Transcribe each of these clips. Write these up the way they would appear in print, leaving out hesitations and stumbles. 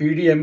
PDM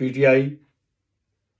PTI,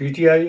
PTI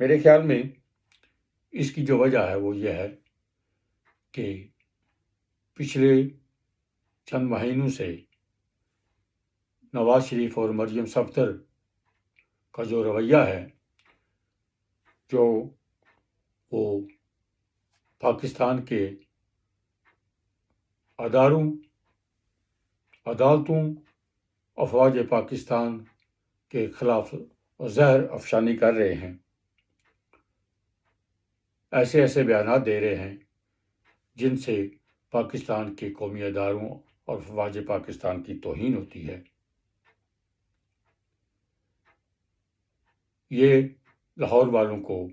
میرے خیال میں اس کی جو وجہ ہے وہ یہ ہے کہ پچھلے چند مہینوں سے نواز شریف اور مریم صفدر کا جو رویہ ہے، جو وہ پاکستان کے اداروں، عدالتوں، افواج پاکستان کے خلاف زہر افشانی کر رہے ہیں، ایسے بیانات دے رہے ہیں جن سے پاکستان کے قومی اداروں اور افواج پاکستان کی توہین ہوتی ہے، یہ لاہور والوں کو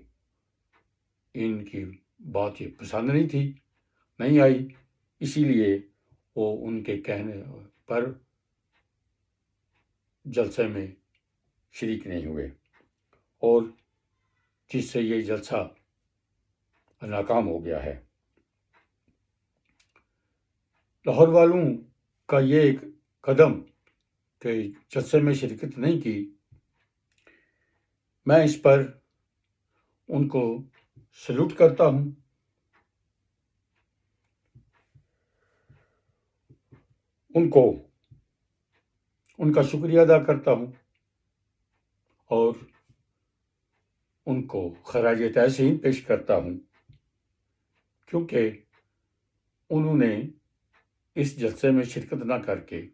ان کی بات یہ پسند نہیں آئی، اسی لیے وہ ان کے کہنے پر جلسے میں شریک نہیں ہوئے، اور جس سے یہ جلسہ ناکام ہو گیا ہے۔ لاہور والوں کا یہ ایک قدم کہ جلسے میں شرکت نہیں کی، میں اس پر ان کو سلوٹ کرتا ہوں، ان کا شکریہ ادا کرتا ہوں، اور ان کو خراج تحسین پیش کرتا ہوں، کیونکہ انہوں نے اس جلسے میں شرکت نہ کر کے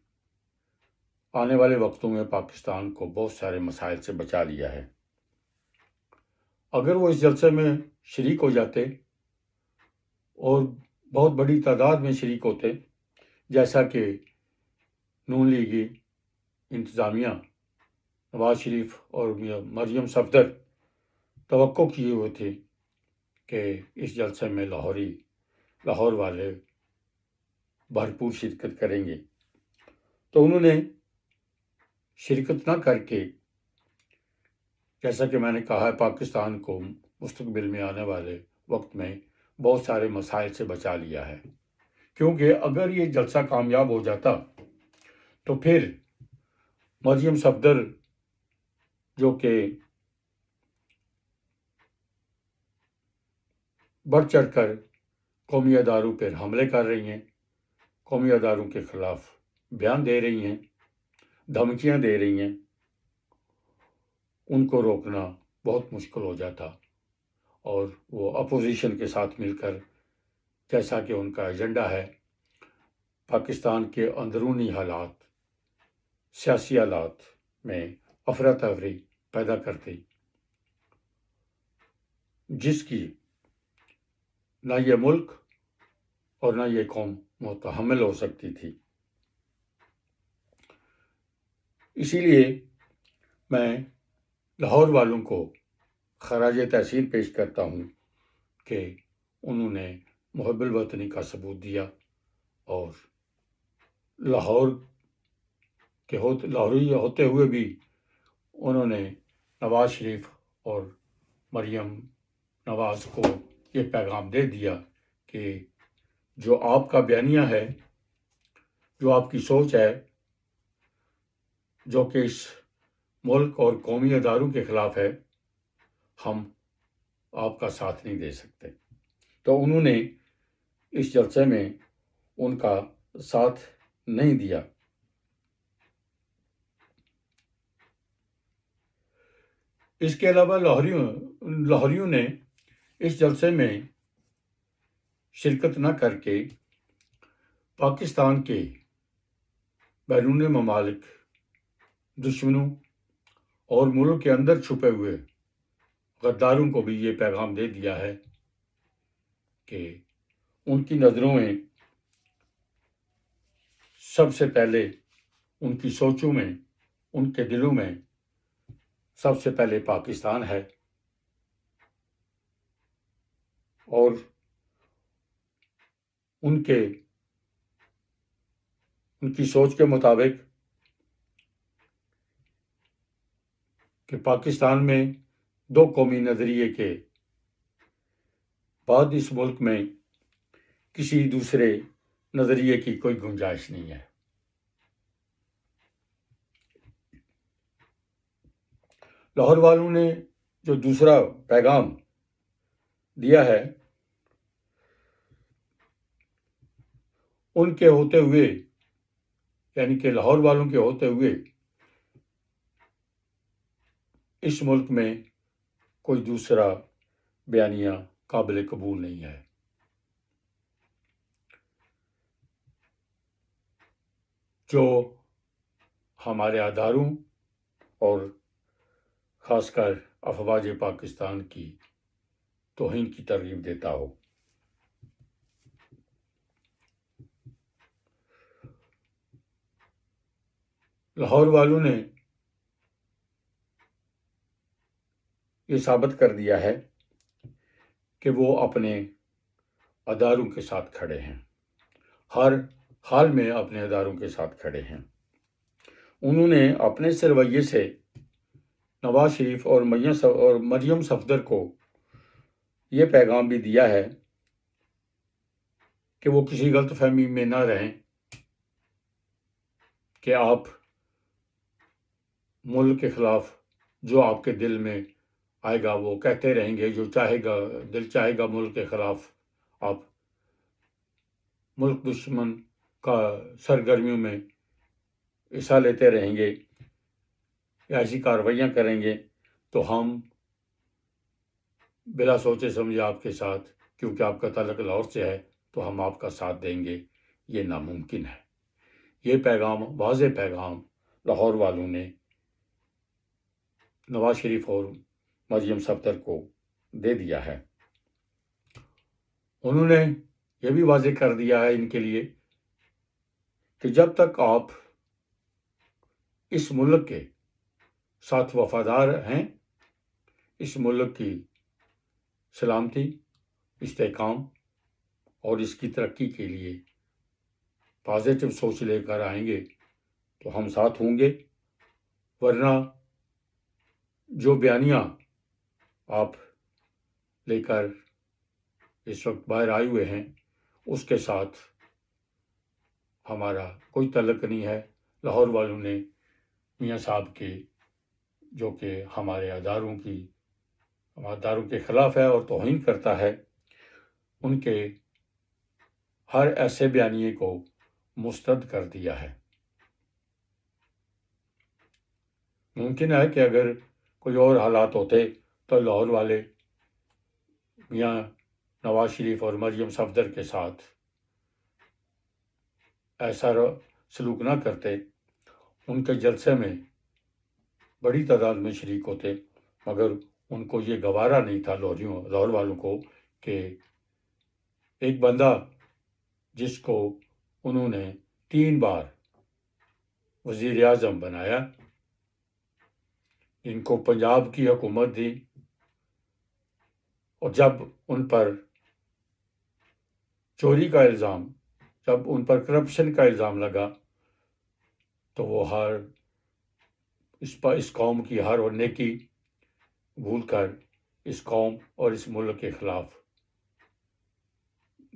آنے والے وقتوں میں پاکستان کو بہت سارے مسائل سے بچا لیا ہے۔ اگر وہ اس جلسے میں شریک ہو جاتے اور بہت بڑی تعداد میں شریک ہوتے، جیسا کہ نون لیگی انتظامیہ، نواز شریف اور مریم صفدر توقع کیے ہوئے تھے کہ اس جلسے میں لاہور والے بھرپور شرکت کریں گے، تو انہوں نے شرکت نہ کر کے، جیسا کہ میں نے کہا ہے، پاکستان کو مستقبل میں آنے والے وقت میں بہت سارے مسائل سے بچا لیا ہے، کیونکہ اگر یہ جلسہ کامیاب ہو جاتا تو پھر مریم صفدر جو کہ بڑھ چڑھ کر قومی اداروں پر حملے کر رہی ہیں، قومی اداروں کے خلاف بیان دے رہی ہیں، دھمکیاں دے رہی ہیں، ان کو روکنا بہت مشکل ہو جاتا، اور وہ اپوزیشن کے ساتھ مل کر، جیسا کہ ان کا ایجنڈا ہے، پاکستان کے اندرونی حالات، سیاسی حالات میں افراتفری پیدا کرتے، جس کی نہ یہ ملک اور نہ یہ قوم متحمل ہو سکتی تھی۔ اسی لیے میں لاہور والوں کو خراج تحسین پیش کرتا ہوں کہ انہوں نے محب الوطنی کا ثبوت دیا، اور لاہوری ہوتے ہوئے بھی انہوں نے نواز شریف اور مریم نواز کو یہ پیغام دے دیا کہ جو آپ کا بیانیہ ہے، جو آپ کی سوچ ہے، جو کہ اس ملک اور قومی اداروں کے خلاف ہے، ہم آپ کا ساتھ نہیں دے سکتے۔ تو انہوں نے اس جلسے میں ان کا ساتھ نہیں دیا۔ اس کے علاوہ لاہوریوں نے اس جلسے میں شرکت نہ کر کے پاکستان کے بیرون ممالک دشمنوں اور ملک کے اندر چھپے ہوئے غداروں کو بھی یہ پیغام دے دیا ہے کہ ان کی نظروں میں سب سے پہلے، ان کی سوچوں میں، ان کے دلوں میں سب سے پہلے پاکستان ہے، اور ان کی سوچ کے مطابق کہ پاکستان میں دو قومی نظریے کے بعد اس ملک میں کسی دوسرے نظریے کی کوئی گنجائش نہیں ہے۔ لاہور والوں نے جو دوسرا پیغام دیا ہے ان کے ہوتے ہوئے، یعنی کہ لاہور والوں کے ہوتے ہوئے اس ملک میں کوئی دوسرا بیانیہ قابل قبول نہیں ہے۔ جو ہمارے اداروں اور خاص کر افواج پاکستان کی توہین کی ترغیب دیتا ہو۔ لاہور والوں نے یہ ثابت کر دیا ہے کہ وہ اپنے اداروں کے ساتھ کھڑے ہیں، ہر حال میں اپنے اداروں کے ساتھ کھڑے ہیں۔ انہوں نے اپنے اس رویے سے نواز شریف اور مریم صفدر کو یہ پیغام بھی دیا ہے کہ وہ کسی غلط فہمی میں نہ رہیں کہ آپ ملک کے خلاف جو آپ کے دل میں آئے گا وہ کہتے رہیں گے، جو دل چاہے گا ملک کے خلاف آپ ملک دشمن کا سرگرمیوں میں حصہ لیتے رہیں گے یا ایسی کارروائیاں کریں گے تو ہم بلا سوچے سمجھے آپ کے ساتھ، کیونکہ آپ کا تعلق لاہور سے ہے تو ہم آپ کا ساتھ دیں گے۔ یہ ناممکن ہے۔ یہ پیغام، واضح پیغام لاہور والوں نے نواز شریف اور مریم صفدر کو دے دیا ہے۔ انہوں نے یہ بھی واضح کر دیا ہے ان کے لیے کہ جب تک آپ اس ملک کے ساتھ وفادار ہیں، اس ملک کی سلامتی، استحکام اور اس کی ترقی کے لیے پازیٹو سوچ لے کر آئیں گے تو ہم ساتھ ہوں گے، ورنہ جو بیانیہ آپ لے کر اس وقت باہر آئے ہوئے ہیں اس کے ساتھ ہمارا کوئی تعلق نہیں ہے۔ لاہور والوں نے میاں صاحب کے، جو کہ ہمارے اداروں کے خلاف ہے اور توہین کرتا ہے، ان کے ہر ایسے بیانیے کو مسترد کر دیا ہے۔ ممکن ہے کہ اگر کوئی اور حالات ہوتے تو لاہور والے میاں نواز شریف اور مریم صفدر کے ساتھ ایسا سلوک نہ کرتے، ان کے جلسے میں بڑی تعداد میں شریک ہوتے، مگر ان کو یہ گوارا نہیں تھا لاہور والوں کو کہ ایک بندہ جس کو انہوں نے 3 بار وزیر اعظم بنایا، ان کو پنجاب کی حکومت دی، اور جب ان پر چوری کا الزام، جب ان پر کرپشن کا الزام لگا تو وہ اس قوم کی ہر اور نیکی بھول کر اس قوم اور اس ملک کے خلاف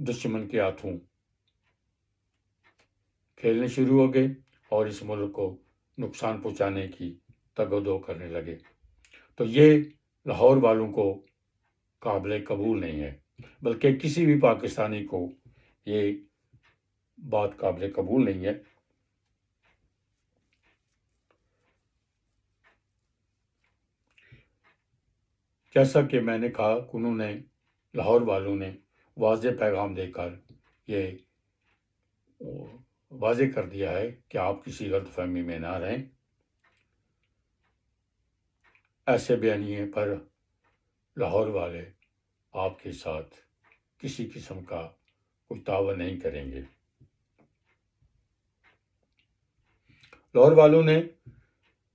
دشمن کے ہاتھوں کھیلنے شروع ہو گئے اور اس ملک کو نقصان پہنچانے کی تگ و دو کرنے لگے۔ تو یہ لاہور والوں کو قابل قبول نہیں ہے، بلکہ کسی بھی پاکستانی کو یہ بات قابل قبول نہیں ہے۔ جیسا کہ میں نے کہا، انہوں نے، لاہور والوں نے واضح پیغام دے کر یہ واضح کر دیا ہے کہ آپ کسی غلط فہمی میں نہ رہیں۔ ایسے بیانیے پر لاہور والے آپ کے ساتھ کسی قسم کا کوئی تعاون نہیں کریں گے۔ لاہور والوں نے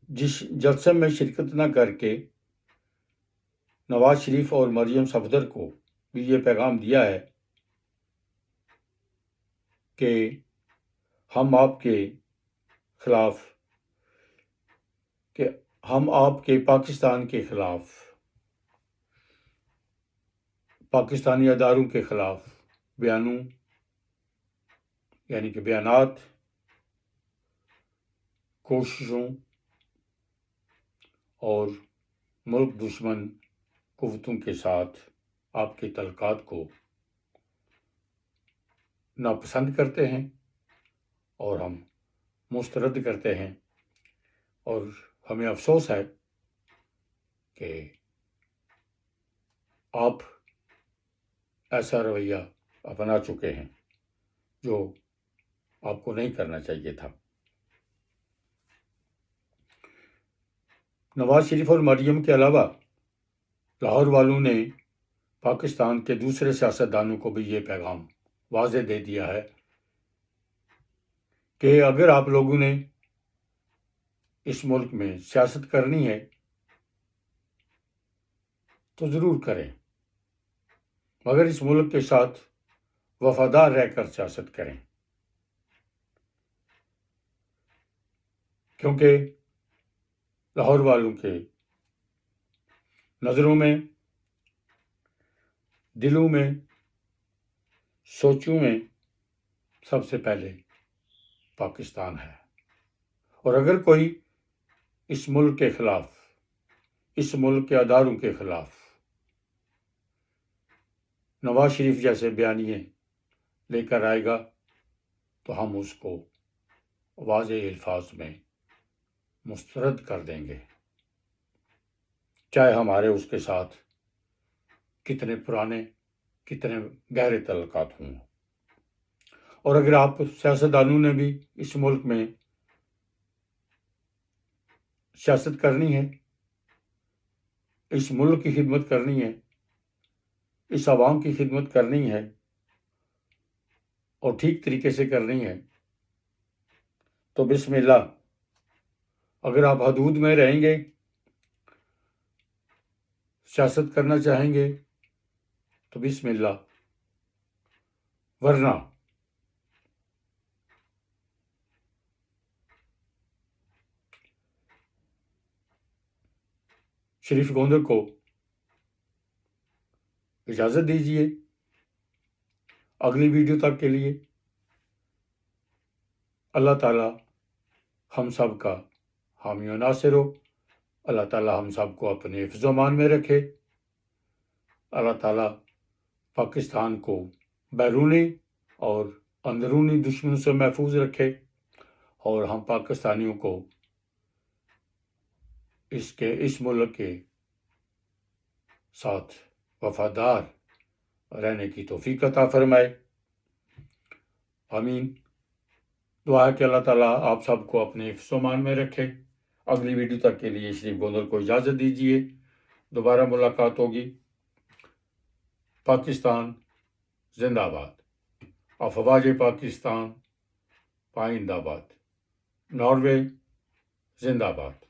جس جلسے میں شرکت نہ کر کے نواز شریف اور مریم صفدر کو بھی یہ پیغام دیا ہے کہ ہم آپ کے خلاف، کہ ہم آپ کے پاکستان کے خلاف، پاکستانی اداروں کے خلاف بیانوں، یعنی کہ بیانات، کوششوں اور ملک دشمن قوتوں کے ساتھ آپ کی تعلقات کو ناپسند کرتے ہیں اور ہم مسترد کرتے ہیں، اور ہمیں افسوس ہے کہ آپ ایسا رویہ اپنا چکے ہیں جو آپ کو نہیں کرنا چاہیے تھا۔ نواز شریف اور مریم کے علاوہ لاہور والوں نے پاکستان کے دوسرے سیاستدانوں کو بھی یہ پیغام واضح دے دیا ہے کہ اگر آپ لوگوں نے اس ملک میں سیاست کرنی ہے تو ضرور کریں، مگر اس ملک کے ساتھ وفادار رہ کر سیاست کریں، کیونکہ لاہور والوں کے نظروں میں، دلوں میں، سوچوں میں سب سے پہلے پاکستان ہے، اور اگر کوئی اس ملک کے خلاف، اس ملک کے اداروں کے خلاف نواز شریف جیسے بیانیے لے کر آئے گا تو ہم اس کو واضح الفاظ میں مسترد کر دیں گے، چاہے ہمارے اس کے ساتھ کتنے پرانے، کتنے گہرے تعلقات ہوں۔ اور اگر آپ سیاستدانوں نے بھی اس ملک میں سیاست کرنی ہے، اس ملک کی خدمت کرنی ہے، اس عوام کی خدمت کرنی ہے اور ٹھیک طریقے سے کرنی ہے، تو بسم اللہ۔ اگر آپ حدود میں رہیں گے، سیاست کرنا چاہیں گے تو بسم اللہ، ورنہ شریف گوندر کو اجازت دیجیے۔ اگلی ویڈیو تک کے لیے اللہ تعالیٰ ہم سب کا حامی و ناصر ہو، اللہ تعالیٰ ہم سب کو اپنے حفظ و امان میں رکھے، اللہ تعالیٰ پاکستان کو بیرونی اور اندرونی دشمنوں سے محفوظ رکھے، اور ہم پاکستانیوں کو اس ملک کے ساتھ وفادار رہنے کی توفیق عطا فرمائے۔ آمین۔ دعا ہے کہ اللہ تعالیٰ آپ سب کو اپنے حفظ و امان میں رکھے۔ اگلی ویڈیو تک کے لیے شریف گوندر کو اجازت دیجیے، دوبارہ ملاقات ہوگی۔ پاکستان زندہ باد، افواج پاکستان پائندہ باد، ناروے زندہ باد۔